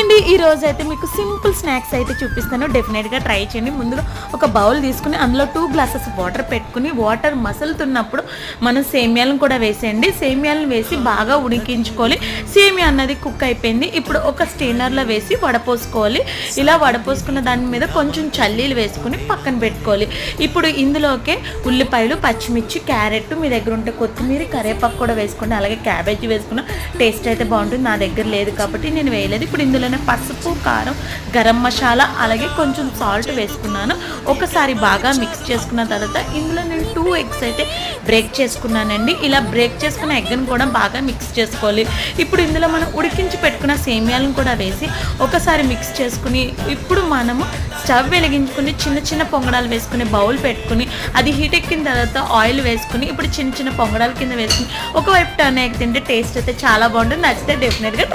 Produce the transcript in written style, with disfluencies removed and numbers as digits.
అండి, ఈ రోజు అయితే మీకు సింపుల్ స్నాక్స్ అయితే చూపిస్తాను. డెఫినెట్గా ట్రై చేయండి. ముందుగా ఒక బౌల్ తీసుకుని అందులో 2 గ్లాసెస్ వాటర్ పెట్టుకుని వాటర్ మసులుతున్నప్పుడు మనం సేమియాలను కూడా వేసేయండి. సేమియాలను వేసి బాగా ఉడికించుకోవాలి. సేమియా అన్నది కుక్ అయిపోయింది. ఇప్పుడు ఒక స్టెయినర్లో వేసి వడపోసుకోవాలి. ఇలా వడపోసుకున్న దాని మీద కొంచెం చల్లీలు వేసుకుని పక్కన పెట్టుకోవాలి. ఇప్పుడు ఇందులోకే ఉల్లిపాయలు, పచ్చిమిర్చి, క్యారెట్, మీ దగ్గర ఉంటే కొత్తిమీర, కరివేపాకు కూడా వేసుకోండి. అలాగే క్యాబేజీ వేసుకున్న టేస్ట్ అయితే బాగుంటుంది. నా దగ్గర లేదు కాబట్టి నేను వేయలేదు. ఇప్పుడు ఇందులోనే పసుపు, కారం, గరం మసాలా, అలాగే కొంచెం సాల్ట్ వేసుకున్నాను. ఒకసారి బాగా మిక్స్ చేసుకున్న తర్వాత ఇందులో నేను 2 ఎగ్స్ అయితే బ్రేక్ చేసుకున్నానండి. ఇలా బ్రేక్ చేసుకున్న ఎగ్ని కూడా బాగా మిక్స్ చేసుకోవాలి. ఇప్పుడు ఇందులో మనం ఉడికించి పెట్టుకున్న సేమియాలను కూడా వేసి ఒకసారి మిక్స్ చేసుకుని ఇప్పుడు మనము స్టవ్ వెలిగించుకుని చిన్న చిన్న పొంగడాలు వేసుకుని బౌల్ పెట్టుకుని అది హీట్ ఎక్కిన తర్వాత ఆయిల్ వేసుకుని ఇప్పుడు చిన్న చిన్న పొంగడాల కింద వేసుకుని ఒకవైపు టర్న్ అయ్యి తింటే టేస్ట్ అయితే చాలా బాగుంటుంది. నచ్చితే డెఫినెట్గా